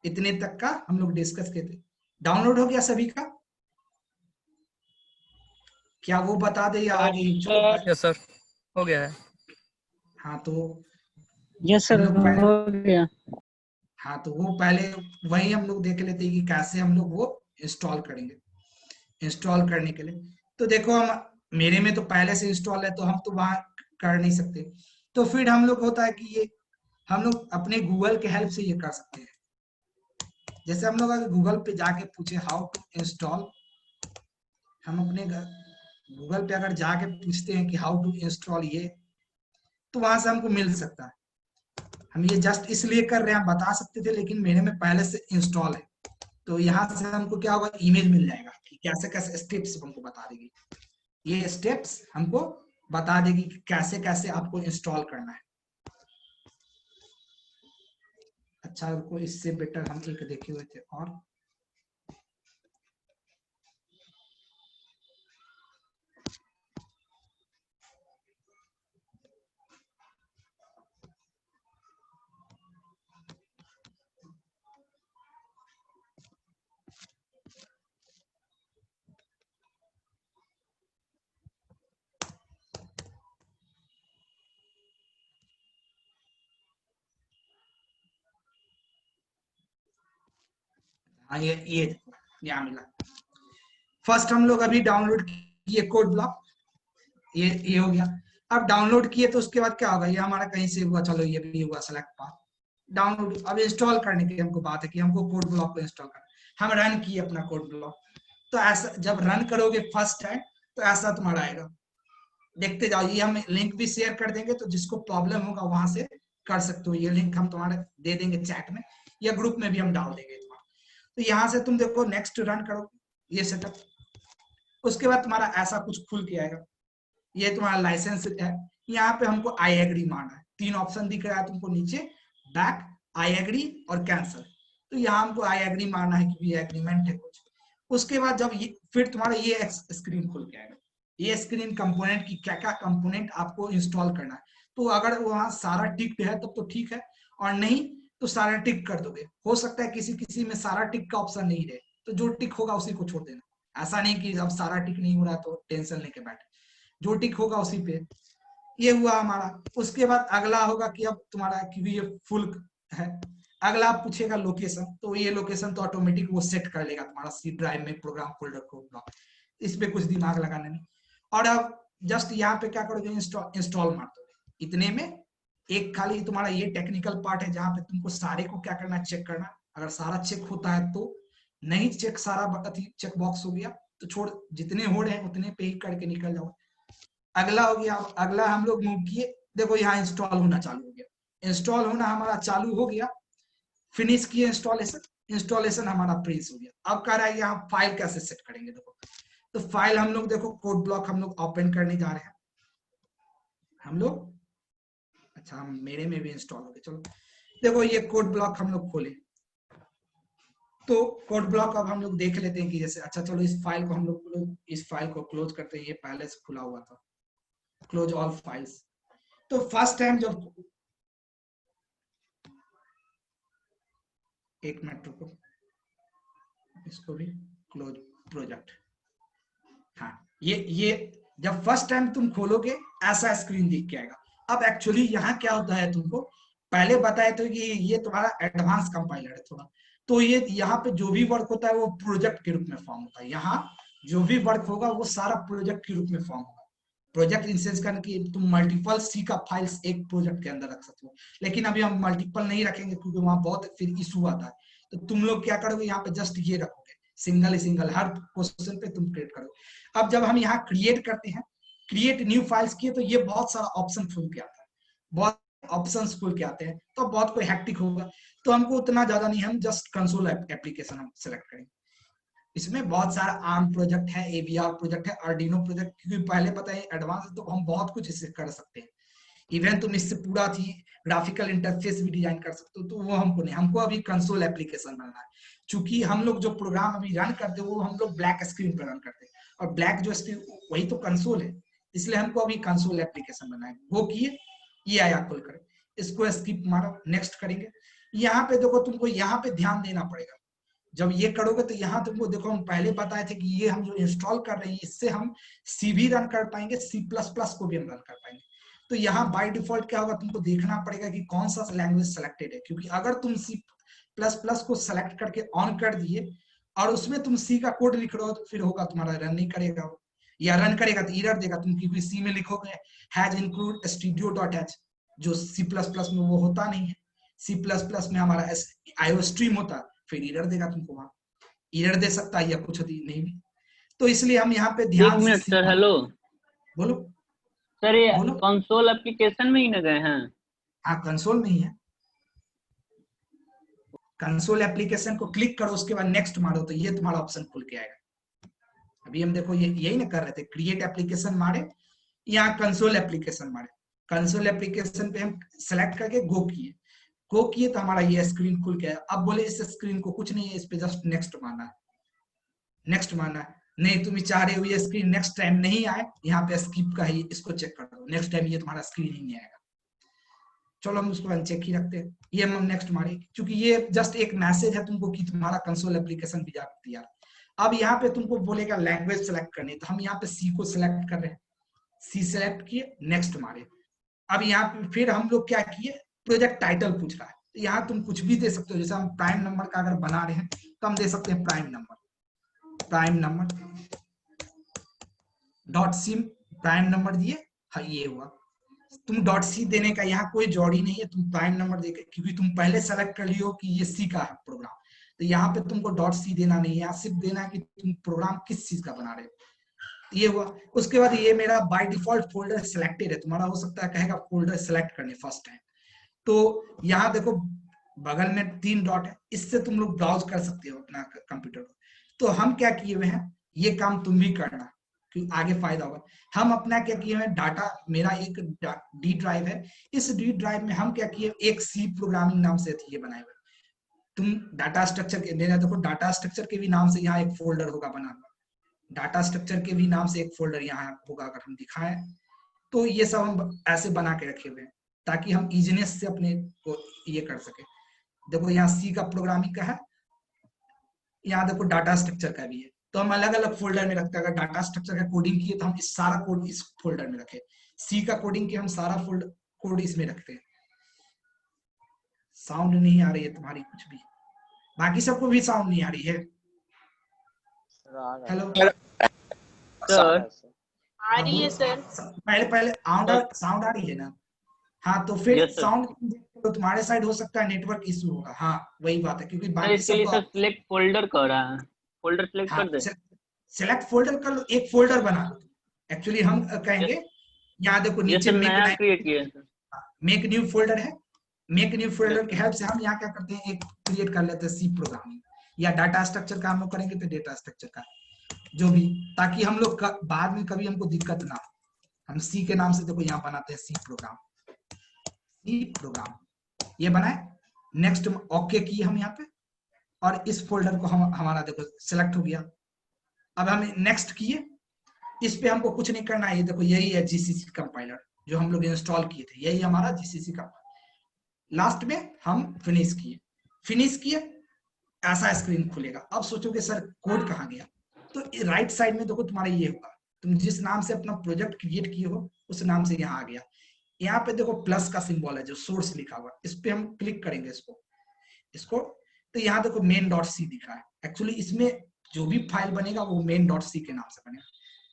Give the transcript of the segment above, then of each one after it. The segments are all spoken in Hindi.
इतने तक का हम लोग डिस्कस किए थे। डाउनलोड हो गया सभी का? क्या वो बता दे या आगे ही चलो यस सर, हो गया है। हाँ तो यस हम सर, लोग पहले, हो गया। हाँ तो वो पहले वही हम लोग देख लेते हैं कि कैसे हम लोग वो इंस्टॉल करेंगे। इंस्टॉल करने के लिए तो देखो, हम मेरे में तो पहले से इंस्टॉल है तो हम तो वहां कर नहीं सकते। तो फिर हम लोग होता है कि ये हम लोग अपने गूगल के हेल्प से ये कर सकते हैं। जैसे हम लोग अगर गूगल पे जाके पूछे हाउ टू इंस्टॉल, हम अपने गूगल पे अगर जाके पूछते हैं कि हाउ टू इंस्टॉल ये, तो वहां से हमको मिल सकता है। हम ये जस्ट इसलिए कर रहे हैं, हम बता सकते थे लेकिन मेरे में पहले से इंस्टॉल है। तो यहाँ से हमको क्या होगा, इमेज मिल जाएगा कि कैसे कैसे स्टेप्स हमको बता देगी। ये स्टेप्स हमको बता देगी कि कैसे कैसे आपको इंस्टॉल करना है। अच्छा, रुको, इससे बेटर हम एक देखे हुए थे और हाँ, ये देखो, यहाँ मिला। फर्स्ट हम लोग अभी डाउनलोड किए कोड ब्लॉक, ये हो गया। अब डाउनलोड किए तो उसके बाद क्या होगा, ये हमारा कहीं से हुआ, चलो ये भी हुआ सेलेक्ट पाथ डाउनलोड। अब इंस्टॉल करने की हमको बात है कि हमको कोड ब्लॉक को इंस्टॉल करना। हम रन किए अपना कोड ब्लॉक, तो ऐसा जब रन करोगे फर्स्ट टाइम तो ऐसा तुम्हारा आएगा। देखते जाओ, ये हम लिंक भी शेयर कर देंगे, तो जिसको प्रॉब्लम होगा वहां से कर सकते हो। ये लिंक हम तुम्हारे दे देंगे चैट में या ग्रुप में भी हम डाल देंगे तुम्हारा। तो यहाँ से तुम देखो नेक्स्ट रन करो ये सेटअप, उसके बाद तुम्हारा ऐसा कुछ खुल के आएगा। ये तुम्हारा लाइसेंस है। यहाँ पे हमको आई एग्री मारना है। 3 ऑप्शन दिख रहा है तुमको नीचे, बैक, आई एग्री और कैंसिल। तो यहाँ हमको आई एग्री मारना है क्योंकि एग्रीमेंट है कुछ। उसके बाद जब ये फिर तुम्हारा ये स्क्रीन खुल के आएगा। ये स्क्रीन कंपोनेंट की क्या क्या कंपोनेंट आपको इंस्टॉल करना है। तो अगर वहां सारा टिक है तब तो ठीक है, और नहीं तो सारा टिक कर दोगे। हो सकता है किसी किसी में सारा टिक का ऑप्शन नहीं रहे, तो जो टिक होगा उसी को छोड़ देना। ऐसा नहीं कि अब सारा टिक नहीं हो रहा तो टेंशन लेके बैठे, जो टिक होगा उसी पे। ये हुआ हमारा। उसके बाद अगला होगा कि अब तुम्हारा क्योंकि ये फुल है, अगला पूछेगा लोकेशन। तो ये लोकेशन तो ऑटोमेटिक वो सेट कर लेगा तुम्हारा सी ड्राइव में प्रोग्राम फोल्डर को। इस पे कुछ दिमाग लगाना नहीं। और अब जस्ट यहाँ पे क्या करोगे, इंस्टॉल मार दोगे। इतने में एक खाली तुम्हारा ये टेक्निकल पार्ट है जहां पे तुमको सारे को क्या करना, चेक करना। अगर सारा चेक होता है तो, नहीं चेक सारा चेक बॉक्स हो गया तो छोड़, जितने हो रहे हैं उतने पे ही करके निकल जाओ। अगला हो गया, अगला हम लोग मूव किए। देखो यहाँ इंस्टॉल होना चालू हो गया। इंस्टॉल होना हमारा चालू हो गया। फिनिश किए इंस्टॉलेशन, इंस्टॉलेशन हमारा प्रिंस हो गया। अब कह रहा है यहाँ फाइल कैसे सेट करेंगे। देखो, तो फाइल हम लोग देखो कोड ब्लॉक हम लोग ओपन करने जा रहे हैं हम लोग। अच्छा, मेरे में भी इंस्टॉल हो गया। चलो देखो, ये कोड ब्लॉक हम लोग खोले। तो कोड ब्लॉक अब हम लोग देख लेते हैं कि जैसे, अच्छा चलो इस फाइल को हम लोग इस फाइल को क्लोज करते हैं। ये पहले से खुला हुआ था, क्लोज ऑल फाइल्स। तो फर्स्ट टाइम जब, एक मिनट रुको, इसको भी क्लोज प्रोजेक्ट। हाँ, ये जब फर्स्ट टाइम तुम खोलोगे ऐसा स्क्रीन दिख के आएगा। अब एक्चुअली यहाँ क्या होता है, तुमको पहले बताया तो कि ये तुम्हारा एडवांस कंपाइलर है थोड़ा। तो ये यहाँ पे जो भी वर्क होता है वो प्रोजेक्ट के रूप में फॉर्म होता है। यहाँ जो भी वर्क होगा वो सारा प्रोजेक्ट के रूप में फॉर्म होगा। प्रोजेक्ट इन सेंस करने की तुम मल्टीपल सी का फाइल्स एक प्रोजेक्ट के अंदर रख सकते हो, लेकिन अभी हम मल्टीपल नहीं रखेंगे क्योंकि वहां बहुत फिर इशू आता है। तो तुम लोग क्या करोगे, यहाँ पे जस्ट ये रखोगे, सिंगल सिंगल हर क्वेश्चन पे तुम क्रिएट करोगे। अब जब हम यहाँ क्रिएट करते हैं, क्रिएट न्यू फाइल्स किए, तो ये बहुत सारा ऑप्शन खुल के आता है, बहुत ऑप्शंस खुल के आते हैं। तो बहुत कोई हैक्टिक होगा, तो हमको उतना ज्यादा नहीं, हम जस्ट कंसोल एप्लीकेशन हम सेलेक्ट करेंगे। इसमें बहुत सारा आर्म प्रोजेक्ट है, एवीआर प्रोजेक्ट है, आर्डिनो प्रोजेक्ट, क्योंकि पहले पता है एडवांस है तो हम बहुत कुछ इससे कर सकते हैं। इवन तुम इससे पूरा थी ग्राफिकल इंटरफेस भी डिजाइन कर सकते हो। तो वो हमको नहीं, हमको अभी कंसोल एप्लीकेशन बनना है। चूंकि हम लोग जो प्रोग्राम अभी रन करते हैं वो हम लोग ब्लैक स्क्रीन पर रन करते हैं, और ब्लैक जो स्क्रीन वही तो कंसोल है। इसलिए हमको अभी कंसोल एप्लीकेशन बनना है। वो किए, ये आया खुल कर, इसको स्किप मारो, नेक्स्ट करेंगे। यहाँ पे देखो तुमको यहाँ पे ध्यान देना पड़ेगा। जब ये करोगे तो यहाँ तुमको देखो हम पहले बताए थे कि ये हम जो इंस्टॉल कर रहे हैं इससे हम सी भी रन कर पाएंगे, C++ को भी हम रन कर पाएंगे। तो यहाँ बाय डिफॉल्ट क्या होगा, तुमको देखना पड़ेगा कि कौन सा लैंग्वेज सेलेक्टेड है, क्योंकि अगर तुम C++ को सेलेक्ट करके ऑन कर दिए और उसमें तुम सी का कोड लिख रहे हो तो फिर होगा तुम्हारा रन नहीं करेगा, या रन करेगा तो एरर देगा। तुम क्योंकि सी में लिखोगे हैज इंक्लूड studio.h, जो C++ में वो होता नहीं है। C++ में हमारा IO स्ट्रीम होता है, फिर एरर देगा तुमको, वहां एरर दे सकता है या कुछ नहीं भी। तो इसलिए हम यहाँ पे एक ध्यान से मिनट सर, हेलो बोलो सर, ये बोलो। कंसोल एप्लीकेशन में ही न गए हैं? हाँ कंसोल में ही है। कंसोल एप्लीकेशन को क्लिक करो, उसके बाद नेक्स्ट मारो तो ये तुम्हारा ऑप्शन खुल के आएगा। अभी हम देखो ये यही ना कर रहे थे, क्रिएट एप्लीकेशन मारे, यहाँ कंसोल एप्लीकेशन मारे। कंसोल एप्लीकेशन पे हम सेलेक्ट करके गो किए तो हमारा ये स्क्रीन खुल गया। अब बोले इस स्क्रीन को कुछ नहीं है, इस पे जस्ट नेक्स्ट मारना है, नेक्स्ट मारना है। नहीं तुम चाह रहे हो ये स्क्रीन नेक्स्ट टाइम नहीं आए, यहाँ पे स्किप का ही इसको चेक कर दो, नेक्स्ट टाइम ये तुम्हारा स्क्रीन ही नहीं आएगा। चलो हम उसको अनचेक ही रखते हैं, ये हम नेक्स्ट मारे, क्योंकि ये जस्ट एक मैसेज है तुमको कि तुम्हारा कंसोल एप्लीकेशन भी तैयार। अब यहाँ पे तुमको बोलेगा लैंग्वेज सेलेक्ट करनी, तो हम यहाँ पे सी को सिलेक्ट कर रहे हैं, सी सेलेक्ट किए, नेक्स्ट मारे। अब यहाँ पे फिर हम लोग क्या किए, प्रोजेक्ट टाइटल पूछ रहा है, तो यहाँ तुम कुछ भी दे सकते हो। जैसे हम प्राइम नंबर का अगर बना रहे हैं तो हम दे सकते हैं prime number dot SIM, prime number दिए, हाँ ये हुआ। तुम डॉट सी देने का यहाँ कोई जरूरी नहीं है, तुम प्राइम नंबर देके, क्योंकि तुम पहले सेलेक्ट कर लियो कि ये सी का है प्रोग्राम, तो यहाँ पे तुमको डॉट सी देना नहीं है, यहाँ सिर्फ देना है कि तुम प्रोग्राम किस चीज का बना रहे हो। ये हुआ। उसके बाद ये मेरा बाय डिफॉल्ट फोल्डर सिलेक्टेड है, तुम्हारा हो सकता है कहेगा फोल्डर सिलेक्ट करने फर्स्ट टाइम, तो यहाँ देखो बगल में 3 डॉट है, इससे तुम लोग ब्राउज कर सकते हो अपना कंप्यूटर को। तो हम क्या किए हुए हैं, ये काम तुम भी करना कि आगे फायदा होगा। हम अपना क्या किए हैं, डाटा, मेरा एक डी ड्राइव है, इस डी ड्राइव में हम क्या किए, एक सी प्रोग्रामिंग नाम से ये बनाए हुए। तुम डाटा स्ट्रक्चर के मेरा देखो, डाटा स्ट्रक्चर के भी नाम से यहाँ एक फोल्डर होगा बना हुआ, डाटा स्ट्रक्चर के भी नाम से एक फोल्डर यहाँ होगा अगर हम दिखाएं, तो ये सब हम ऐसे बना के रखे हुए हैं ताकि हम इजीनेस से अपने को ये कर सके। देखो यहाँ सी का प्रोग्रामिंग का है, यहाँ देखो डाटा स्ट्रक्चर का भी है, तो हम अलग अलग फोल्डर में रखते हैं। अगर डाटा स्ट्रक्चर का कोडिंग किए तो हम इस सारा कोड इस फोल्डर में रखे, सी का कोडिंग किए हम सारा कोड इसमें रखते हैं। साउंड नहीं आ रही है तुम्हारी कुछ भी, बाकी सबको भी साउंड नहीं आ रही है। हेलो सर आ रही है सर। पहले साउंड आ रही है ना? हाँ तो फिर यस सर। साउंड तो तुम्हारे साइड हो सकता है नेटवर्क इशू होगा, हाँ वही बात है, क्योंकि सर बाकी इसके लिए सब सर सिलेक्ट फोल्डर कर रहा है, फोल्डर सिलेक्ट हाँ कर दे। सेलेक्ट फोल्डर कर लो, एक फोल्डर बना लो। एक्चुअली हम कहेंगे यहाँ देखो ये नीचे सर मेक नया क्रिएट किया है सर। मेक न्यू फोल्डर है, मेक न्यू फोल्डर की हेल्प से हम यहाँ क्या करते हैं, एक क्रिएट कर लेते हैं सी प्रोग्रामिंग, या डाटा स्ट्रक्चर का हम लोग करेंगे तो डेटा स्ट्रक्चर का जो भी, ताकि हम लोग बाद में कभी हमको दिक्कत ना हो। हम सी के नाम से देखो यहाँ बनाते हैं सी प्रोग्राम, ये बनाए, नेक्स्ट ओके किए हम यहाँ पे, और इस फोल्डर को हम हमारा देखो सिलेक्ट हो गया। अब हम नेक्स्ट किए, इस पे हमको कुछ नहीं करना है, ये देखो यही है जीसीसी कंपाइलर जो हम लोग इंस्टॉल किए थे, यही हमारा जीसीसी का। लास्ट में हम फिनिश किए, ऐसा स्क्रीन खुलेगा। अब सोचोगे सर कोड कहाँ गया, तो राइट साइड में देखो तुम्हारा ये होगा, तुम जिस नाम से अपना प्रोजेक्ट क्रिएट किए हो उस नाम से यहाँ आ गया। यहाँ पे देखो प्लस का सिंबल है जो सोर्स लिखा हुआ, इस पे हम क्लिक करेंगे इसको, तो यहाँ देखो मेन डॉट सी दिख रहा है। एक्चुअली इसमें जो भी फाइल बनेगा वो मेन डॉट सी के नाम से बनेगा,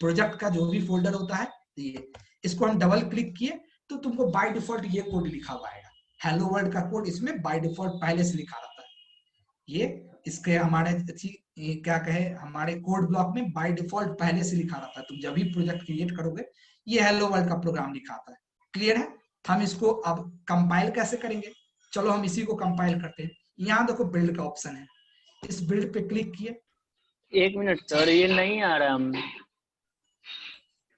प्रोजेक्ट का जो भी फोल्डर होता है ये। इसको हम डबल क्लिक किए तो तुमको बाय डिफॉल्ट ये कोड लिखा हुआ आएगा, हेलो वर्ल्ड का कोड इसमें बाय डिफॉल्ट पहले से लिखा रहता है। ये इसके हमारे क्या कहे, हमारे कोड ब्लॉक में बाय डिफॉल्ट पहले से लिखा रहता है, तुम जब भी प्रोजेक्ट क्रिएट करोगे ये हेलो वर्ल्ड का प्रोग्राम लिखा आता है। क्लियर है? हम इसको अब कंपाइल कैसे करेंगे, चलो हम इसी को कंपाइल करते हैं। यहाँ देखो बिल्ड का ऑप्शन है, इस बिल्ड पे क्लिक किए। एक मिनट सर, ये नहीं आ रहा हम।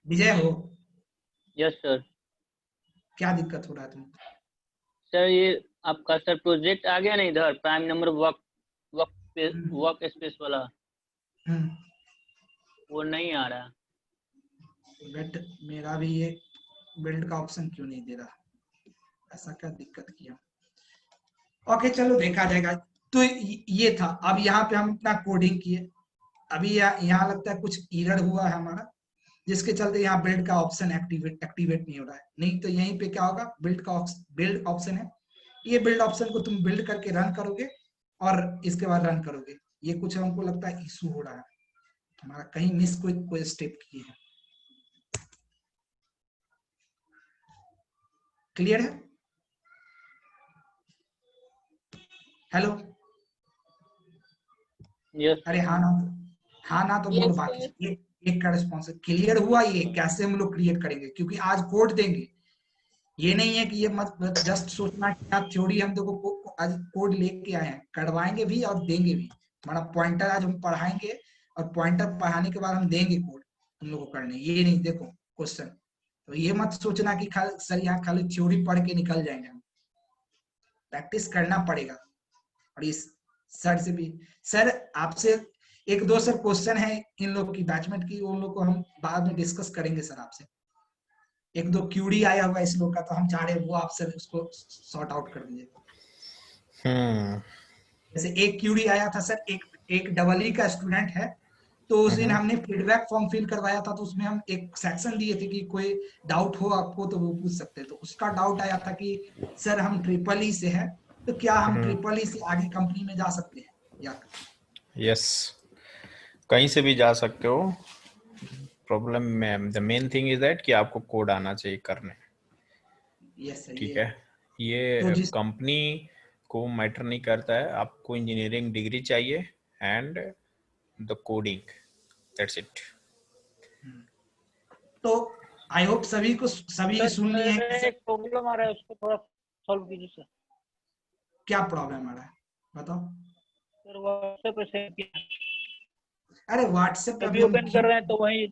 विजय हो? Yes sir. क्या दिक्कत हो रहा है तुमको? सर ये आपका सर प्रोजेक्ट आ गया ना इधर, प्राइम नंबर वर्क स्पेस वाला, वो नहीं आ रहा। बट मेरा भी ये बिल्ड का ऑप्शन क्यों नहीं दे रहा, ऐसा क्या दिक्कत किया? ओके चलो देखा जाएगा। तो ये था। अब यहाँ पे हम अपना कोडिंग किए। अभी यहाँ लगता है कुछ एरर हुआ है हमारा, जिसके चलते यहाँ बिल्ड का ऑप्शन एक्टिवेट नहीं हो रहा है। नहीं तो यहीं पे क्या होगा, बिल्ड ऑप्शन है, ये बिल्ड ऑप्शन को तुम बिल्ड करके रन करोगे और इसके बाद रन करोगे। ये कुछ हमको लगता है इशू हो रहा है हमारा, कहीं मिस कोई स्टेप किए हैं। क्लियर है? हेलो? यस अरे हाँ ना, हाँ ना तो बोलो। Yes, बाकी sir. एक का रिस्पॉन्स क्लियर हुआ। ये कैसे हम लोग क्रिएट करेंगे, क्योंकि आज कोड देंगे। ये नहीं है कि ये मत जस्ट सोचना कि आप थ्योरी हम देखो आज कोड लेके आए हैं, करवाएंगे भी और देंगे भी। हमारा पॉइंटर आज हम पढ़ाएंगे और पॉइंटर पढ़ाने के बाद हम देंगे कोड तुम लोगों को करने। ये नहीं देखो क्वेश्चन, तो ये मत सोचना कि सर यहाँ खाली थ्योरी पढ़ के निकल जाएंगे हम। प्रैक्टिस करना पड़ेगा। और इस सर से भी, सर आपसे एक दो सर क्वेश्चन है इन लोग की बैचमेंट की, उन लोग को हम बाद में डिस्कस करेंगे सर आपसे। एक दो क्यूरी आया हुआ इस लोग का, तो हम चाह रहे हैं वो आप सर उसको सॉर्ट आउट कर दीजिए। जैसे एक क्यूरी आया था सर, एक डबल ई का स्टूडेंट है, तो उस दिन हमने फीडबैक फॉर्म फिल करवाया था, तो उसमें हम एक सेक्शन दिए थे कि कोई डाउट हो आपको तो वो पूछ सकते हैं। तो उसका डाउट आया था कि सर हम ट्रिपल ई से है, तो क्या हम ट्रिपल ई से आगे कंपनी में जा सकते हैं या? यस, कहीं से भी जा सकते हो। प्रॉब्लम में the main thing is that कि आपको कोड आना चाहिए करने। Yes sir. ठीक है, तो ये जिस कंपनी को मैटर नहीं करता है, आपको इंजीनियरिंग डिग्री चाहिए and the coding, that's it. तो आई होप सभी को सभी सुन लिए हैं। एक प्रॉब्लम आ रहा है, उसको थोड़ा सॉल्व कीजिए सर। क्या प्रॉब्लम आ रहा है बताओ? सर व्हाट्सएप पे शेयर किया, अरे व्हाट्सएप पे अभी अभी हम ओपन कर रहे हैं तो वही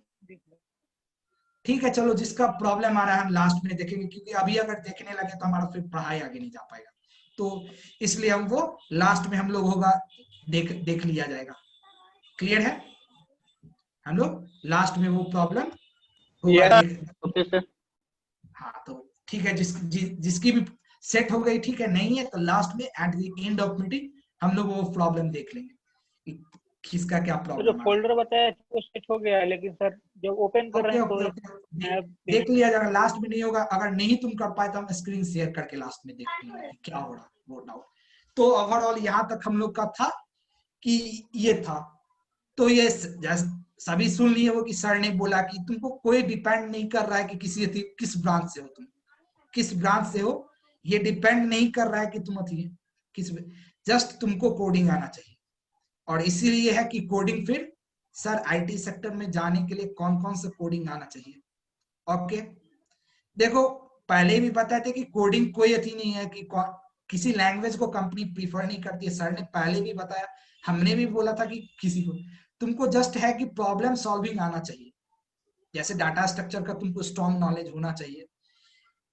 ठीक है चलो, जिसका प्रॉब्लम आ रहा है हम लास्ट में देखेंगे, क्योंकि अभी अगर देखने लगे तो हमारा फिर पढ़ाई आगे नहीं जा पाएगा। तो इसलिए हम वो लास्ट में हम लोग होगा देख लिया जाएगा। क्लियर है? हम लोग लास्ट में वो प्रॉब्लम होगा ओके सर। हाँ तो ठीक है, जिसकी भी सेट हो गई ठीक है, नहीं है तो लास्ट में at the end of meeting हम लोग वो प्रॉब्लम देख लेंगे कि किसका क्या जो प्रॉब्लम आ रहा है। फोल्डर बताया वो सेट हो गया है, लेकिन सर जब ओपन कर रहे हैं तो देख लिया जाएगा। लास्ट में नहीं होगा, अगर नहीं तुम कर पाए तो हम स्क्रीन शेयर करके लास्ट में देख लेंगे कि क्या हो रहा है वो डाउट। तो ओवरऑल यहाँ तक हम लोग का था कि ये था। तो ये सभी सुन लिए वो कि सर ने बोला कि तुमको कोई डिपेंड नहीं कर रहा है कि किस ब्रांच से हो, तुम किस ब्रांच से हो ये डिपेंड नहीं कर रहा है कि तुम किस, जस्ट तुमको कोडिंग आना चाहिए। और इसीलिए है कि कोडिंग फिर सर आईटी सेक्टर में जाने के लिए कौन कौन सा कोडिंग आना चाहिए। ओके देखो, पहले भी बताए थे कि कोडिंग कोई अथी नहीं है कि किसी लैंग्वेज को कंपनी प्रीफर नहीं करती है। सर ने पहले भी बताया, हमने भी बोला था कि किसी को तुमको जस्ट है कि प्रॉब्लम सॉल्विंग आना चाहिए। जैसे डाटा स्ट्रक्चर का तुमको स्ट्रॉन्ग नॉलेज होना चाहिए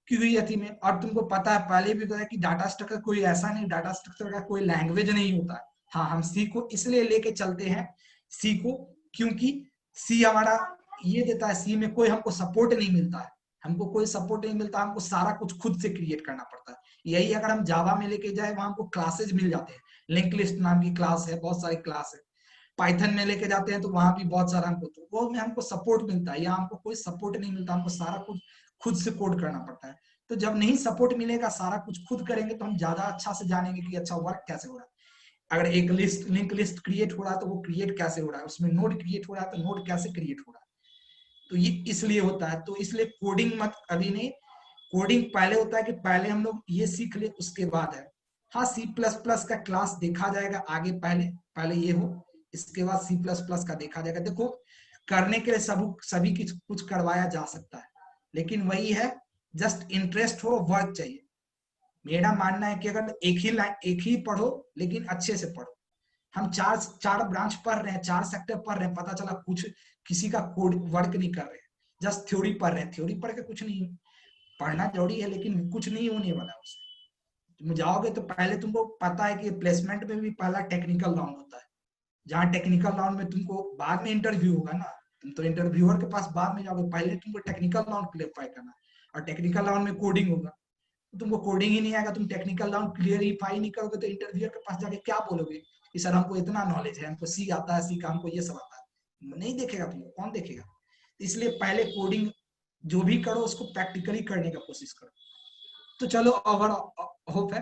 क्योंकि अथी में। और तुमको पता है, पहले भी बताया कि डाटा स्ट्रक्चर कोई ऐसा नहीं, डाटा स्ट्रक्चर का कोई लैंग्वेज नहीं होता है। हाँ हम सी को इसलिए लेके चलते हैं, सी को, क्योंकि सी हमारा ये देता है, सी में कोई हमको सपोर्ट नहीं मिलता है, हमको कोई सपोर्ट नहीं मिलता, हमको सारा कुछ खुद से क्रिएट करना पड़ता है। यही अगर हम जावा में लेके जाए वहां हमको क्लासेज मिल जाते हैं, लिंक लिस्ट नाम की क्लास है, बहुत सारी क्लास है। पाइथन में लेके जाते हैं तो वहां भी बहुत सारा हमको, तो वो में हमको सपोर्ट मिलता है, यहाँ हमको कोई सपोर्ट नहीं मिलता, हमको सारा कुछ खुद से कोड करना पड़ता है। तो जब नहीं सपोर्ट मिलेगा, सारा कुछ खुद करेंगे तो हम ज्यादा अच्छा से जानेंगे कि अच्छा वर्क कैसे हो रहा है। अगर एक लिंक लिस्ट क्रिएट हो रहा है तो वो क्रिएट कैसे हो रहा है, उसमें नोड क्रिएट हो रहा है तो नोड कैसे क्रिएट हो रहा है। तो ये इसलिए होता है। तो इसलिए कोडिंग मत अभी नहीं, कोडिंग पहले होता है कि पहले हम लोग ये सीख ले उसके बाद है। हाँ C++ का क्लास देखा जाएगा आगे, पहले ये हो, इसके बाद C++ का देखा जाएगा। देखो करने के लिए सभी कुछ करवाया जा सकता है, लेकिन वही है जस्ट इंटरेस्ट हो, वर्क चाहिए। मेरा मानना है कि अगर एक ही पढ़ो लेकिन अच्छे से पढ़ो। हम चार ब्रांच पढ़ रहे हैं, 4 सेक्टर पढ़ रहे हैं, पता चला कुछ किसी का कोड वर्क नहीं कर रहे हैं, जस्ट थ्योरी पढ़ रहे हैं। थ्योरी पढ़ के कुछ नहीं, पढ़ना जरूरी है लेकिन कुछ नहीं होने वाला उससे। तुम जाओगे तो पहले तुमको पता है कि प्लेसमेंट में भी पहला टेक्निकल राउंड होता है, जहाँ टेक्निकल राउंड में तुमको बाद में इंटरव्यू होगा ना, तुम तो इंटरव्यूअर के पास बाद में जाओगे, पहले तुमको टेक्निकल राउंड क्लियर करना, और टेक्निकल राउंड में कोडिंग होगा। तुमको कोडिंग ही नहीं आएगा, तुम टेक्निकल राउंड क्लियरिफाई नहीं करोगे तो इंटरव्यूअर के पास जाके क्या बोलोगे कि सर हमको इतना नॉलेज है, हमको सी आता है, सी का हमको ये सब आता है। नहीं देखेगा तुमको, कौन देखेगा? इसलिए पहले कोडिंग जो भी करो उसको प्रैक्टिकली करने का कोशिश करो। तो चलो ओवर होप है।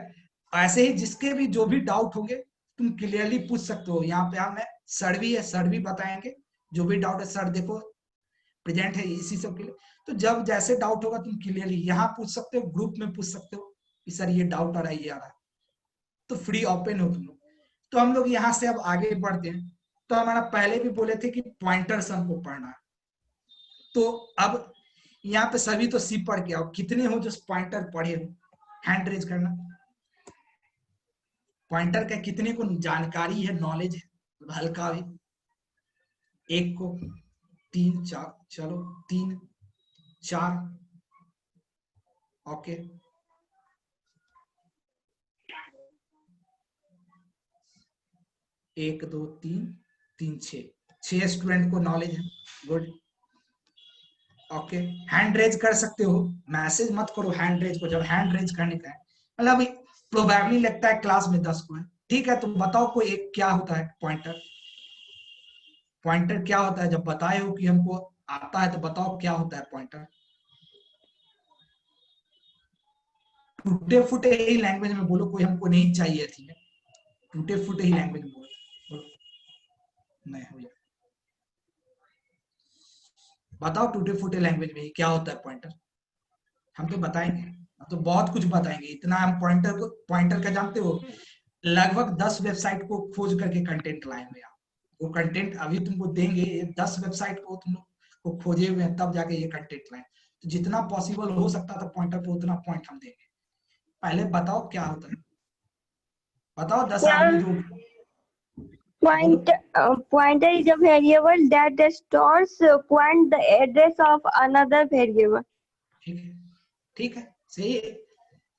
ऐसे ही जिसके भी जो भी डाउट होंगे तुम क्लियरली पूछ सकते हो। यहाँ पे हमें सर भी है, सर भी बताएंगे जो भी डाउट है। सर देखो प्रेजेंट है इसी सब के लिए। तो जब जैसे डाउट होगा तुम क्लियरली यहाँ पूछ सकते हो, ग्रुप में पूछ सकते हो कि सर ये डाउट आ रहा है, ये आ रहा है, तो फ्री ओपन हो तुम लोग। तो हम लोग यहाँ से अब आगे बढ़ते हैं। तो हमारा पहले भी बोले थे कि पॉइंटर्स हमको पढ़ना है। तो अब यहाँ पे सभी तो सी पढ़ के आओ, कितने हो जो पॉइंटर पढ़े हो? हैंड रेज करना। पॉइंटर का कितने को जानकारी है, नॉलेज है हल्का भी? एक को, 3 4, चलो 3 4, ओके। एक 2 3 3 6 स्टूडेंट को नॉलेज है। Good, okay. हैंड रेज कर सकते हो, मैसेज मत करो हैंड रेज को। जब हैंड रेज करने का है मतलब प्रोबेबली लगता है क्लास में 10 को है, ठीक है। तो बताओ कोई एक क्या होता है पॉइंटर? पॉइंटर क्या होता है? जब बताए हो कि हमको आता है तो बताओ क्या होता है पॉइंटर? टूटे फूटे ही लैंग्वेज में बोलो, कोई हमको नहीं चाहिए थी। टूटे फूटे ही लैंग्वेज में बोलो। नहीं हो जाए, बताओ टूटे फूटे लैंग्वेज में क्या होता है पॉइंटर? हम तो बताएंगे, हम तो बहुत कुछ बताएंगे। इतना हम पॉइंटर का जानते हो, लगभग 10 वेबसाइट को खोज करके कंटेंट लाए हुए हैं। वो कंटेंट अभी तुमको देंगे, 10 वेबसाइट को तुम को खोजे हुए हैं, तब जाके ये कंटेंट लाए। तो जितना पॉसिबल हो सकता था पॉइंटर पे उतना पॉइंट हम देंगे। पहले बताओ क्या होता है, बताओ 10 आदमी जो बोलो। Pointer is a variable that stores point the address of another variable. ठीक है, ठीक है, सही है,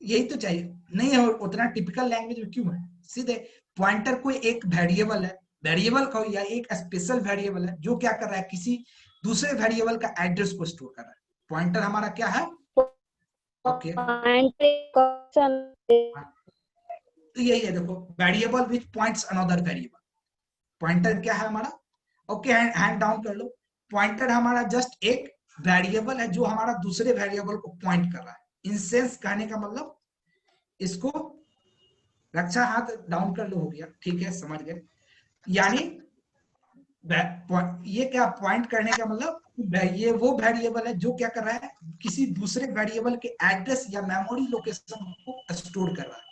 यही तो चाहिए। नहीं है उतना टिपिकल लैंग्वेज में क्यों है? सीधे पॉइंटर कोई एक वेरिएबल है, वेरिएबल का या एक स्पेशल वेरिएबल है जो क्या कर रहा है, किसी दूसरे वेरिएबल का एड्रेस को स्टोर कर रहा है। पॉइंटर हमारा क्या है? ओके, तो यही है, देखो, variable which points another variable. Pointer क्या है हमारा? ओके, हैंड डाउन कर लो। पॉइंटर हमारा जस्ट एक वेरिएबल है जो हमारा दूसरे वेरिएबल को पॉइंट कर रहा है। इंसेंस कहने का मतलब, इसको रक्षा हाथ डाउन कर लो, हो गया, ठीक है, समझ गए। यानी ये क्या पॉइंट करने का मतलब, ये वो वेरिएबल है जो क्या कर रहा है, किसी दूसरे वेरिएबल के एड्रेस या मेमोरी लोकेशन को स्टोर कर रहा है।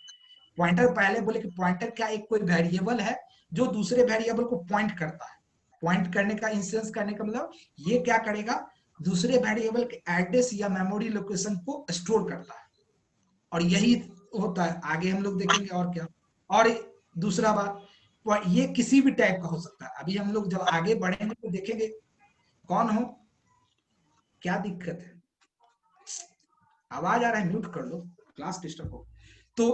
पॉइंटर पहले बोले कि पॉइंटर क्या एक कोई वेरिएबल है जो दूसरे वेरिएबल को पॉइंट करता है। पॉइंट करने का, इंसेंस करने का मतलब ये क्या करेगा, दूसरे वेरिएबल के एड्रेस या मेमोरी लोकेशन को स्टोर करता है। और यही होता है, आगे हम लोग देखेंगे और क्या। और दूसरा बात, ये किसी भी टाइप का हो सकता है। अभी हम लोग जब आगे बढ़ेंगे तो देखेंगे कौन हो, क्या दिक्कत है, आवाज आ रहा है, म्यूट कर लो, क्लास डिस्टर्ब हो। तो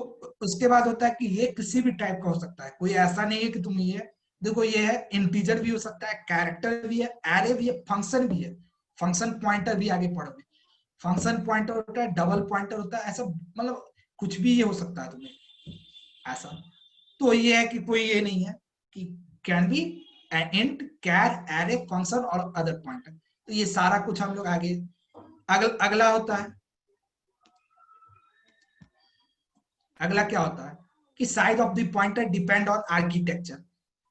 उसके बाद होता है कि ये किसी भी टाइप का हो सकता है, कोई ऐसा नहीं है कि तुम ये देखो, ये है इंटीजर भी हो सकता है, कैरेक्टर भी है, एरे भी है, फंक्शन भी है। फंक्शन पॉइंटर भी आगे पढ़ोगे। फंक्शन पॉइंटर होता है, डबल पॉइंटर होता है, ऐसा मतलब कुछ भी ये हो सकता है तुम्हें ऐसा। तो ये है कि कोई ये नहीं है कि can be int, char, array, function और अदर पॉइंटर। तो ये सारा कुछ हम लोग आगे अगला होता है। अगला क्या होता है कि size of the pointer depend on architecture.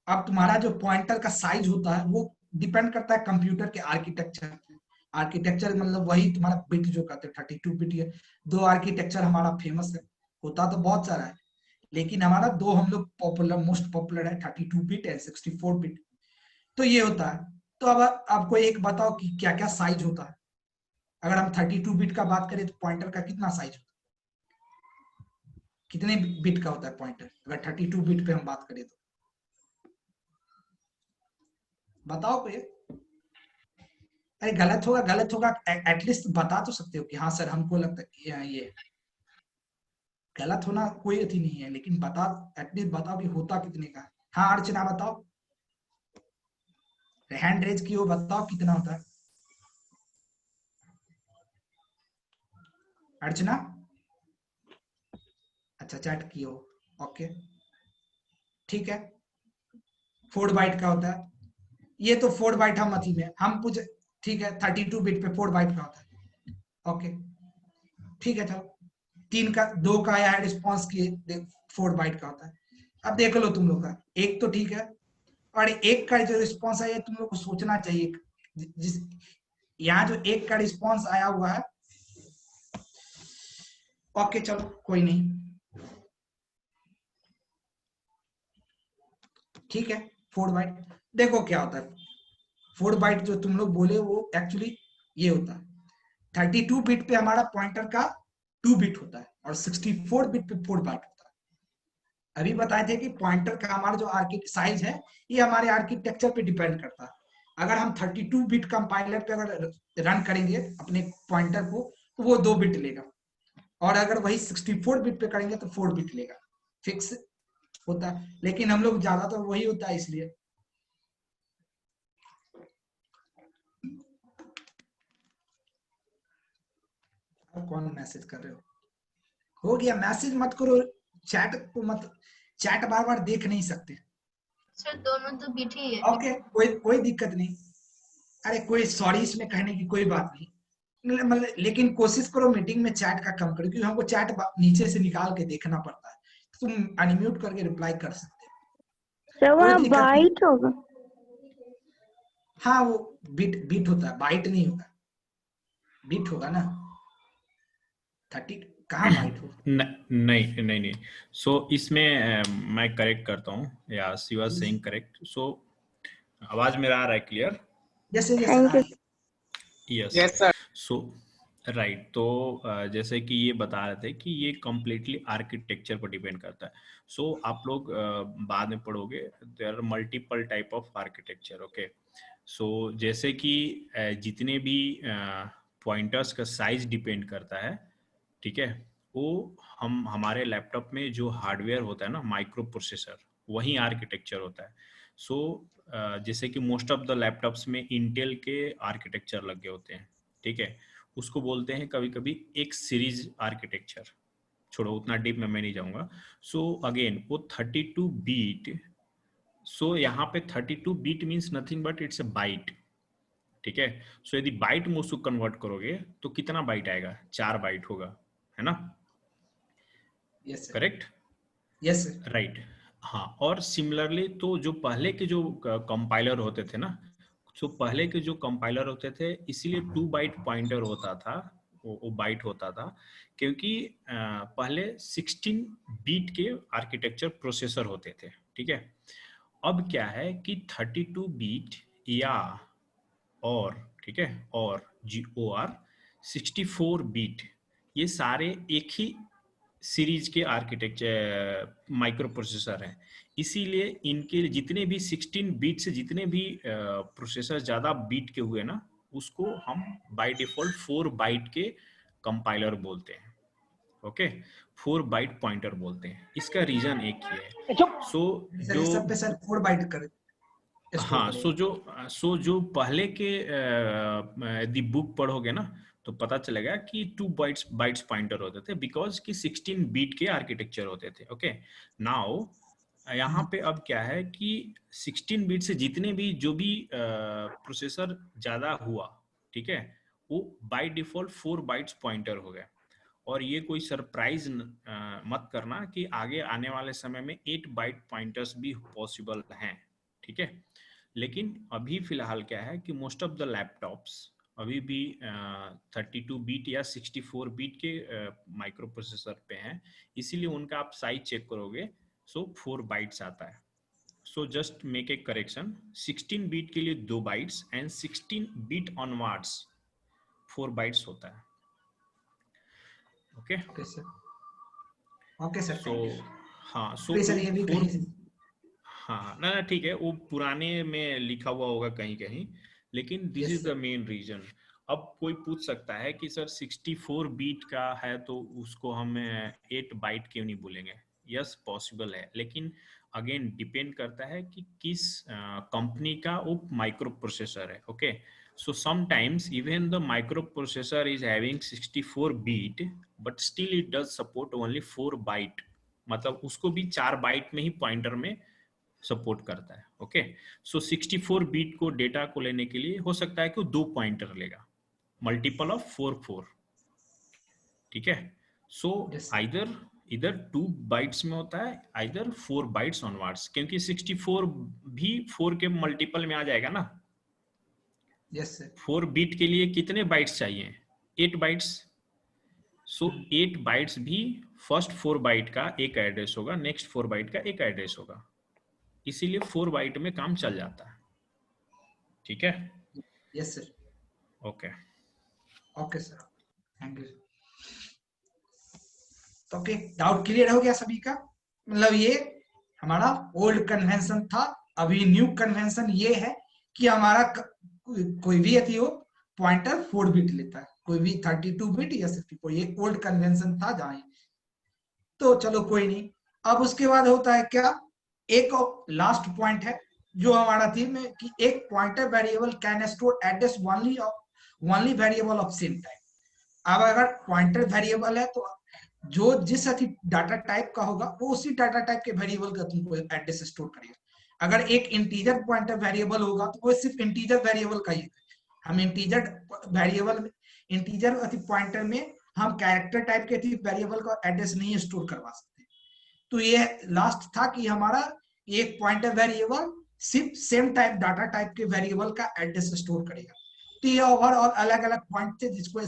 अब तुम्हारा जो पॉइंटर का साइज होता है वो डिपेंड करता है कंप्यूटर के आर्किटेक्चर। आर्किटेक्चर मतलब वही तुम्हारा बिट जो कहते हैं 32 बिट। है दो आर्किटेक्चर हमारा फेमस है, होता तो बहुत सारा है, लेकिन हमारा दो हम लोग पॉपुलर, मोस्ट पॉपुलर है, 32 बिट एंड 64 बिट। तो ये होता है। तो अब आपको एक बताओ कि क्या क्या साइज होता है। अगर हम 32 बिट का बात करें तो पॉइंटर का कितना साइज होता है, कितने बिट का होता है पॉइंटर, अगर 32 बिट पे हम बात करें तो बताओ कोई। अरे गलत होगा, गलत होगा, एटलीस्ट बता तो सकते हो कि हाँ सर हमको लगता है ये गलत होना कोई अथी नहीं है, लेकिन बता, एटलीस्ट बताओ कि होता कितने का है। हाँ अर्चना बताओ, हैंड रेज की हो, बताओ कितना होता है अर्चना। अच्छा चैट किए हो, ओके ठीक है। 4 बाइट का होता है, ये तो 4 बाइट हम अथी में हम पूछ, ठीक है 32 बिट पे 4 बाइट का होता है, ओके ठीक है। चलो 3 का 2 का आया है रिस्पॉन्स किए, 4 बाइट का होता है। अब देख लो तुम लोग का एक तो ठीक है, और एक का जो रिस्पॉन्स आया तुम लोग को सोचना चाहिए, जिस यहाँ जो एक का रिस्पॉन्स आया हुआ है, ओके चलो कोई नहीं, ठीक है 4 बाइट। देखो क्या होता है, 4 बाइट जो तुम लोग बोले वो एक्चुअली ये होता है, 32 बिट पे हमारा पॉइंटर का 2 बिट होता है, और 64 बिट पे 4 बाइट होता है। अभी बताए थे कि पॉइंटर का हमारा जो साइज है ये हमारे आर्किटेक्चर पे डिपेंड करता है। अगर हम 32 बिट कंपाइलर पे अगर रन करेंगे अपने पॉइंटर को तो वो 2 बिट लेगा, और अगर वही 64 बिट पे करेंगे तो 4 बिट लेगा, फिक्स होता है। लेकिन हम लोग ज्यादातर तो वही होता है, इसलिए कौन मैसेज कर रहे हो गया, मैसेज मत करो, चैट को मत, चैट बार बार देख नहीं सकते। सर दोनों तो बिट ही है। ओके कोई दिक्कत नहीं, अरे कोई सॉरी इसमें कहने की कोई बात नहीं, मतलब लेकिन कोशिश करो मीटिंग में चैट का कम करो, क्योंकि हमको चैट नीचे से निकाल के देखना पड़ता है। तुम अनम्यूट करके रिप्लाई कर सकते हो, सर कोई वहाँ दिक्कत नहीं। बाइट होगा? हाँ वो बिट होता है, बाइट नहीं होगा, बिट होगा ना। 30 कहाँ बाइट होगा? नहीं नहीं नहीं। सो इसमें मैं करेक्ट करता हूँ, या यू आर सेइंग करेक्ट। सो आवाज मेरा आ रहा है क्लियर? जैसे thank you. Yes sir. So right, तो जैसे कि ये बता रहे थे कि ये कम्प्लीटली आर्किटेक्चर पर डिपेंड करता है। सो आप लोग बाद में पढ़ोगे, there are multiple type of architecture, okay. So जैसे कि जितने भी पॉइंटर्स का साइज डिपेंड करता है, ठीक है, वो हम हमारे लैपटॉप में जो हार्डवेयर होता है ना, माइक्रो प्रोसेसर, वही आर्किटेक्चर होता है। सो जैसे कि मोस्ट ऑफ द लैपटॉप्स में इंटेल के आर्किटेक्चर लगे होते हैं, ठीक है, उसको बोलते हैं कभी कभी एक सीरीज आर्किटेक्चर। छोड़ो, उतना डीप में मैं नहीं जाऊंगा। सो अगेन वो 32 बीट, सो यहाँ पे 32 bit means nothing but it's a byte, ठीक है। सो यदि बाइट में उसको कन्वर्ट करोगे तो कितना बाइट आएगा? 4 बाइट होगा, है ना? Yes correct? यस राइट, हाँ। और सिमिलरली तो जो पहले के जो कंपाइलर होते थे ना, तो पहले के जो कंपाइलर होते थे, इसीलिए 2 बाइट पॉइंटर होता था, वो बाइट होता था, क्योंकि पहले 16 बीट के आर्किटेक्चर प्रोसेसर होते थे, ठीक है। अब क्या है कि 32 बीट या और, ठीक है, और GOR 64 बीट, ये सारे एक ही सीरीज के आर्किटेक्चर माइक्रो प्रोसेसर हैं। इसीलिए इनके जितने भी 16 बीट से जितने भी प्रोसेसर ज्यादा बीट के हुए ना, उसको हम बाय डिफॉल्ट 4 बाइट के कंपाइलर बोलते हैं, ओके। 4 बाइट पॉइंटर बोलते हैं। इसका रीजन एक ही है। सो सर, जो ये सब पे सर 4 बाइट कर स्टोर हाँ, करेगा। सो जो पहले के यदि बुक पढ़ोगे ना, तो पता चलेगा कि 2 बाइट्स पॉइंटर होते थे, बिकॉज कि 16 बीट के आर्किटेक्चर होते थे, ओके। नाउ यहाँ पे अब क्या है कि 16 बीट से जितने भी जो भी प्रोसेसर ज्यादा हुआ, ठीक है, वो बाय डिफॉल्ट 4 बाइट्स पॉइंटर हो गए। और ये कोई सरप्राइज मत करना कि आगे आने वाले समय में 8 बाइट पॉइंटर्स भी पॉसिबल हैं, ठीक है। लेकिन अभी फिलहाल क्या है कि मोस्ट ऑफ द लैपटॉप्स अभी भी 32 बीट या 64 बीट के माइक्रो प्रोसेसर पे हैं, इसीलिए उनका आप साइज चेक करोगे, सो 4 बाइट्स आता है। So just make a correction, 16 bit के लिए 2 bytes and 16 bit onwards 4 bytes होता है, okay. Okay sir, okay sir, so thank you. हाँ, सो प्लीज सर, ये भी कहीं से हाँ ना ना ठीक है, वो पुराने में लिखा हुआ होगा कहीं कहीं, लेकिन this yes is the sir. Main reason. अब कोई पूछ सकता है कि सर 64 बीट का है तो उसको हम 8 बाइट क्यों नहीं बोलेंगे? यस पॉसिबल है, लेकिन अगेन डिपेंड करता है कि किस कंपनी का वो माइक्रो प्रोसेसर है, okay. So sometimes even the microprocessor is having 64 bit, but still it does support only 4 byte मतलब उसको भी 4 बाइट में ही पॉइंटर में सपोर्ट करता है। ओके, सो 64 बीट को डेटा को लेने के लिए हो सकता है कि वो 2 पॉइंटर लेगा, मल्टीपल ऑफ 4 ठीक है। सो Yes. इधर 2 बाइट्स में होता है, आइदर 4 बाइट्स ऑनवर्ड्स, क्योंकि 64 भी 4 के मल्टीपल में आ जाएगा ना। Yes sir. 4 बीट के लिए कितने बाइट्स चाहिए? 8 बाइट्स। सो 8 बाइट्स भी फर्स्ट 4 बाइट का एक एड्रेस होगा, नेक्स्ट 4 बाइट का एक एड्रेस होगा, इसीलिए 4 बाइट में काम चल जाता है। ठीक है। Yes sir. Okay okay sir, thank you. Okay, doubt clear हो गया सभी का? मतलब ये हमारा ओल्ड कन्वेंशन था। अभी न्यू कन्वेंशन ये है कि हमारा कोई भी अति हो पॉइंटर 4 बिट लेता है, कोई भी 32 बिट या 64। ये ओल्ड कन्वेंशन था जहां, तो चलो कोई नहीं। अब उसके बाद होता है क्या, एक और लास्ट पॉइंट है जो हमारा थीम है कि एक pointer variable can store address only variable of same type. अब अगर पॉइंटर वेरिएबल है तो जो जिस डाटा टाइप का होगा वो उसी डाटा टाइप के वेरिएबल का तुमको एड्रेस स्टोर करेगा। अगर एक इंटीजर पॉइंटर वेरिएबल होगा तो वो सिर्फ इंटीजर वेरिएबल का ही, हम इंटीजर वेरिएबल इंटीजर पॉइंटर में हम कैरेक्टर टाइप के वेरिएबल का एड्रेस नहीं स्टोर करवा सकते। तो ये लास्ट था कि हमारा एक पॉइंटर वेरिएबल सिर्फ सेम टाइप डाटा टाइप के वेरिएबल का एड्रेस स्टोर करेगा। तो ये ओवरऑल अलग अलग पॉइंट थे जिसको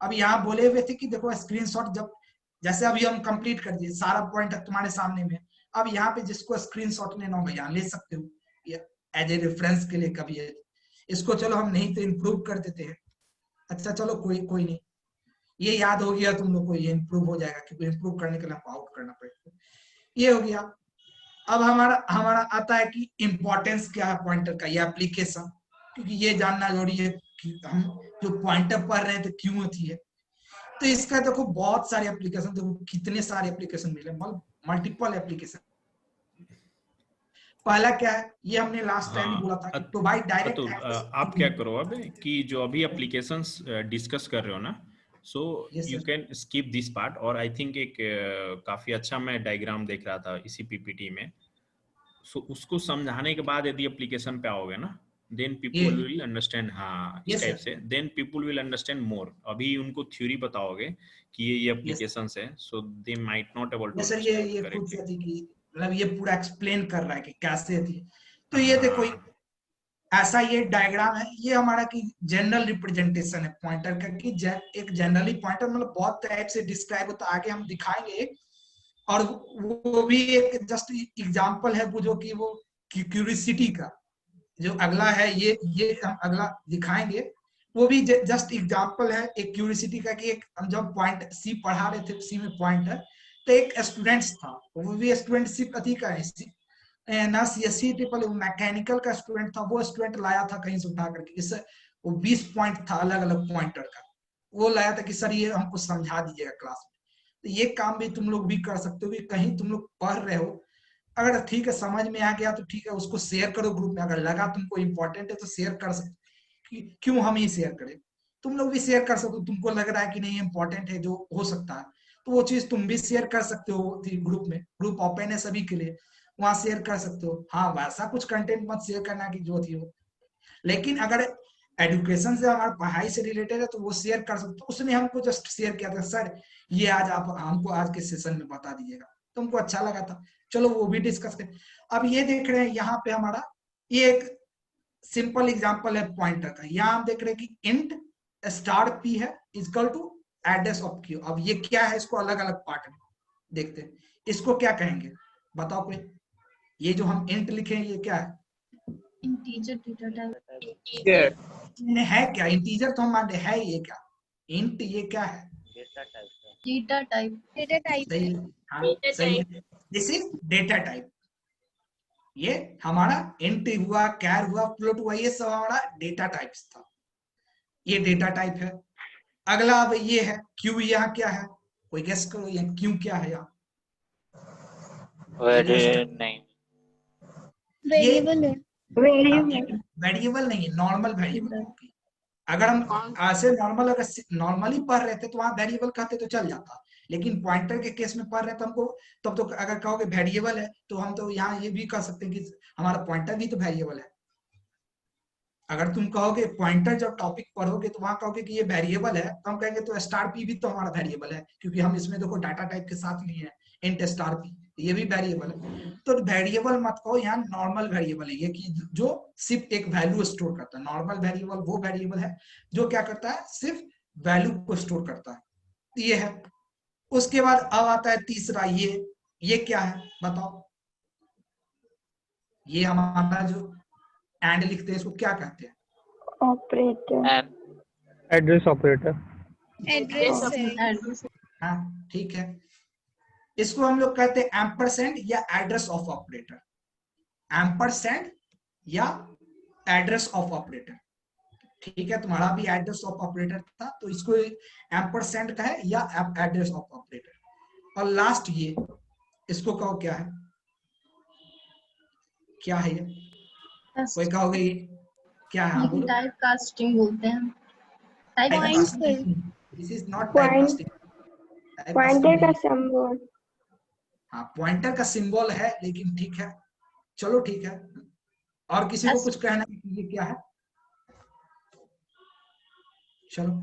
अब यहाँ बोले हुए थे कि देखो स्क्रीनशॉट, जब जैसे अभी हम कंप्लीट कर दिए सारा पॉइंट तुम्हारे सामने में, अब यहाँ पे जिसको स्क्रीनशॉट लेना होगा यहाँ ले सकते हो एज ए रेफरेंस के लिए। कभी इसको चलो हम नहीं तो इम्प्रूव कर देते हैं। अच्छा चलो कोई नहीं, ये याद हो गया तुम लोग को, ये इम्प्रूव हो जाएगा क्योंकि इम्प्रूव करने के लिए हमको आउट करना पड़ेगा। ये हो गया। अब हमारा आता है कि इम्पोर्टेंस क्या है पॉइंटर का, ये एप्लीकेशन, क्योंकि ये जानना जरूरी है कि हम जो पॉइंटर पढ़ रहे थे क्यों होती है। तो इसका देखो बहुत सारे एप्लीकेशन, देखो कितने सारे एप्लीकेशन मिले, मल्टीपल एप्लीकेशन। पहला क्या है, ये हमने लास्ट टाइम बोला था कि प्रोवाइड डायरेक्ट एक्सेस। आप क्या करो अब कि जो अभी एप्लीकेशंस डिस्कस कर रहे हो ना, so you can skip this part. और आई थिंक एक काफी अच्छा मैं डायग्राम देख रहा था इसी पीपीटी में, सो उसको समझाने के बाद यदि एप्लीकेशन पे आओगे ना, देन पीपल विल अंडरस्टैंड। हाँ, इस टाइप से then people will understand more. अभी उनको थ्योरी बताओगे कि ये एप्लीकेशंस है, so they might not able to sir ये खुद से थी कि मतलब ये पूरा एक्सप्लेन कर रहा है कि कैसे थी। तो ये देखो ऐसा ये डायग्राम है, ये हमारा की जनरल रिप्रेजेंटेशन है पॉइंटर का, कि एक जनरली पॉइंटर मतलब बहुत टाइप से डिस्क्राइब होता है, आगे हम दिखाएंगे। और वो भी एक जस्ट एग्जांपल है वो जो कि वो क्यूरियोसिटी का जो अगला है, ये हम अगला दिखाएंगे। वो भी जस्ट एग्जांपल है एक क्यूरियोसिटी का, कि एक हम जब पॉइंट सी पढ़ा रहे थे, सी में पॉइंटर, तो एक स्टूडेंट्स था, वो भी स्टूडेंट सिर्फ अथी का है ना, सीएससी ट्रिपल मैकेनिकल का स्टूडेंट था। वो स्टूडेंट लाया था कहीं से उठा करके, इस वो 20 पॉइंट था अलग अलग पॉइंटर का, वो लाया था कि सर ये हमको समझा दीजिएगा क्लास में। तो ये काम भी तुम लोग भी कर सकते हो, कहीं तुम लोग पढ़ रहे हो, अगर ठीक है समझ में आ गया तो ठीक है, उसको शेयर करो ग्रुप में। अगर लगा तुमको इम्पोर्टेंट है तो शेयर कर सकते, क्यों हम ही शेयर करें, तुम लोग भी शेयर कर सकते हो। तुमको लग रहा है कि नहीं इम्पोर्टेंट है जो हो सकता है, तो वो चीज तुम भी शेयर कर सकते हो ग्रुप में। ग्रुप ओपन है सभी के लिए, वहां शेयर कर सकते हो। हाँ, वैसा कुछ कंटेंट मत शेयर करना कि जो थी हो, लेकिन अगर एजुकेशन से हमारी पढ़ाई से रिलेटेड है तो वो शेयर कर सकते हो। उसने हमको जस्ट शेयर किया था, सर ये आज आप हमको आज के सेशन में बता दीजिएगा, तुमको अच्छा लगा था, चलो वो भी डिस्कस करें। अब ये देख रहे हैं यहाँ पे हमारा ये एक सिंपल एग्जांपल है पॉइंटर का। यहाँ हम देख रहे हैं कि इंट स्टार पी है equal to address of Q. अब ये क्या है, इसको अलग अलग पार्ट में देखते हैं, इसको क्या कहेंगे बताओ कोई। ये जो हम इंट लिखे हैं ये क्या है, इंटीजर डेटा टाइप है क्या, इंटीजर तो हम मानते है, ये क्या इंट, ये क्या है डेटा टाइप सही, हाँ सही, दिस इज डेटा टाइप। ये हमारा इंट हुआ, कैर हुआ, फ्लोट हुआ, ये सब हमारा डेटा टाइप्स था, ये डेटा टाइप है। अगला अब ये है क्यू, यहाँ क्या है कोई गेस करो, ये क्यू क्या है यहाँ? वेरिएबल है, वेरिएबल नहीं है, नॉर्मल वेरिएबल। अगर हम ऐसे नॉर्मली पढ़ रहे थे तो वहां वेरिएबल कहते तो चल जाता, लेकिन पॉइंटर के केस में पढ़ रहे तो हमको तब तो अगर कहोगे वेरिएबल है तो हम तो यहाँ ये भी कर सकते हैं कि हमारा पॉइंटर भी तो वेरिएबल है। अगर तुम कहोगे पॉइंटर जब टॉपिक पढ़ोगे तो वहां कहोगे कि ये वेरिएबल है तो हम कहेंगे तो स्टार पी भी तो हमारा वेरिएबल है, क्योंकि हम इसमें देखो डाटा टाइप के साथ लिए हैं इंट स्टार पी, ये भी वेरिएबल है। तो वेरिएबल मत कहो, यहाँ नॉर्मल वेरिएबल है ये कि जो सिर्फ एक वैल्यू स्टोर करता है। नॉर्मल वेरिएबल वो वेरिएबल है जो क्या करता है, सिर्फ वैल्यू को स्टोर करता है, ये है। उसके बाद अब आता है तीसरा, ये क्या है बताओ? ये हमारा जो एंड लिखते हैं इसको क्या कहते हैं? Operator, address operator. एड्रेस हाँ ठीक है, इसको हम लोग कहते हैं एम्परसेंड या एड्रेस ऑफ ऑपरेटर। एम्परसेंड या एड्रेस ऑफ ऑपरेटर, ठीक है। तुम्हारा भी एड्रेस ऑफ ऑपरेटर था तो इसको एम्परसेंड का है या एड्रेस ऑफ ऑपरेटर। और लास्ट ये, इसको कहो क्या है? क्या है ये? कोई कहोगे क्या है? बोलो। टाइप कास्टिंग बोलते हैं। This is not type casting. Pointer का सिंबल। हाँ पॉइंटर का सिंबल है, लेकिन ठीक है, चलो ठीक है। और किसी को कुछ कहना है कि ये क्या है? चलो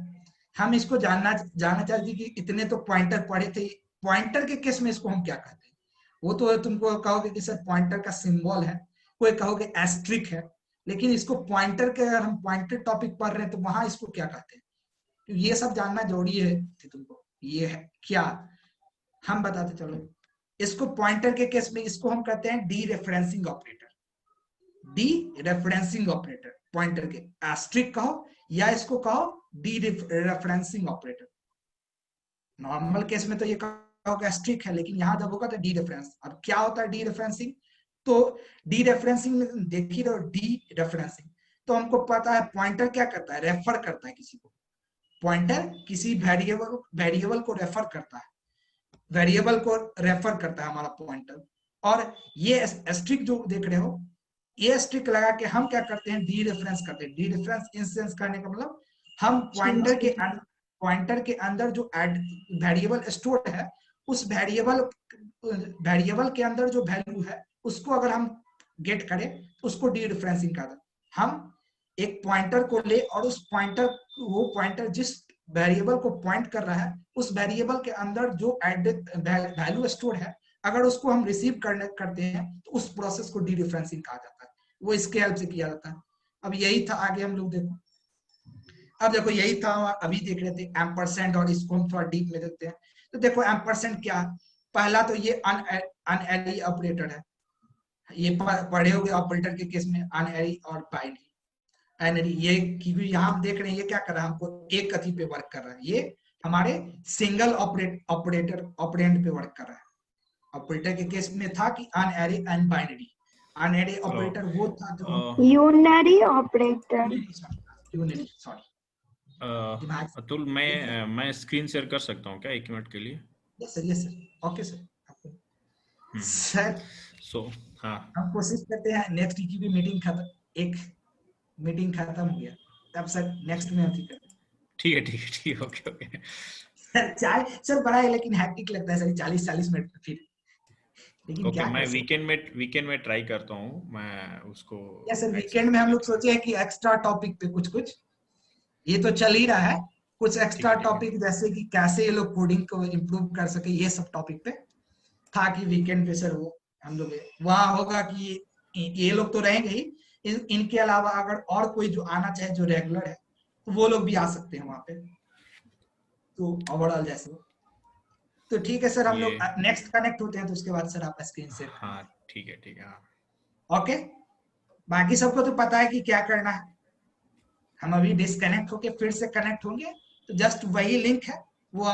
हम इसको जानना चाहते कि इतने तो पॉइंटर पढ़े थे, पॉइंटर के केस में इसको हम क्या कहते हैं? वो तो तुमको कहोगे कि सर पॉइंटर का सिंबल है, कोई कहोगे एस्ट्रिक है, लेकिन इसको पॉइंटर के, अगर हम पॉइंटर टॉपिक पढ़ रहे हैं तो वहां इसको क्या कहते हैं? तो ये सब जानना जरूरी है तुमको। ये है क्या, हम बताते चलो। इसको पॉइंटर के केस में इसको हम कहते हैं D referencing operator. D referencing operator pointer के, एस्ट्रिक कहो या इसको कहो D referencing operator. Normal case में तो ये कहोगे एस्ट्रिक है, लेकिन यहां जब होगा तो डी रेफरेंस। अब क्या होता है डी रेफरेंसिंग? तो डी रेफरेंसिंग में देख ही रहो, डी रेफरेंसिंग तो हमको पता है पॉइंटर क्या करता है, रेफर करता है किसी को। पॉइंटर किसी वेरिएबल को रेफर करता है, वेरिएबल को रेफर करता है हमारा पॉइंटर। और ये एस्ट्रिक जो देख रहे हो, ये एस्ट्रिक लगा के हम क्या करते हैं, डी रेफरेंस करते हैं। डी रेफरेंस इंस्टेंस करने का मतलब हम पॉइंटर के अंदर जो वेरिएबल स्टोर है, उस वेरिएबल के अंदर जो वैल्यू है उसको अगर हम गेट करें तो उसको डी रेफरेंसिंग कहते हैं। हम एक पॉइंटर को ले और उस वो पॉइंटर जिस वेरिएबल को पॉइंट कर रहा है, उस वेरिएबल के अंदर जो वैल्यू स्टोर है, अगर उसको हम रिसीव करते हैं तो उस प्रोसेस को डी रेफरेंसिंग कहा जाता है। वो इसके हेल्प से किया जाता है। अब यही था, आगे हम लोग देखो। अब देखो यही था, अभी देख रहे थे एम्परसेंड, और इसको हम थोड़ा डीप में देखते हैं। तो देखो एम्परसेंड क्या है? पहला तो ये अनएरी ऑपरेटर है। ये पढ़े होंगे ऑपरेटर के केस में, अनएरी और बाइनरी। एनरी ये क्योंकि यहाँ हम देख रहे हैं ये क्या कर रहा है, हमको एक कथी पे वर्क कर रहा है। ये हमारे सिंगल ऑपरेंड पे वर्क कर रहा है। ऑपरेटर के केस में था कि अनएरी एंड बाइनरी। अनएरी ऑपरेटर वो था जो यूनरी ऑपरेटर। सॉरी अतुल, मैं स्क्रीन शेयर कर सकता हूँ क्या 1 मिनट के लिए? Yes sir, okay sir. Sir so हाँ, हम कोशिश करते हैं नेक्स्ट की भी मीटिंग खत्म, एक मीटिंग खत्म हो गया तब सर नेक्स्ट में अभी करते हैं। ठीक है, ओके। सर बड़ा है लेकिन हैक्टिक लगता है सर, 40 मिनट फिर, लेकिन क्या मैं वीकेंड में ट्राई करता हूँ मैं उसको। यस सर, वीकेंड में हम लोग सोचे हैं कि एक्स्ट्रा टॉपिक पे कुछ ये तो चल ही रहा है, कुछ एक्स्ट्रा टॉपिक जैसे कि कैसे ये लोग कोडिंग को इम्प्रूव कर सके, ये सब टॉपिक पे था कि वीकेंड पे सर वो हम लोग वहां होगा कि ये लोग तो रहेंगे ही, इनके अलावा अगर और कोई जो आना चाहे जो रेगुलर है तो वो लोग भी आ सकते हैं वहां पे। तो ओवरऑल जैसे तो ठीक है सर, हम लोग नेक्स्ट कनेक्ट होते हैं तो उसके बाद सर आप स्क्रीन से। हाँ ठीक है हाँ। ओके, बाकी सबको तो पता है कि क्या करना है। हम अभी डिस्कनेक्ट होके फिर से कनेक्ट होंगे, तो जस्ट वही लिंक है वो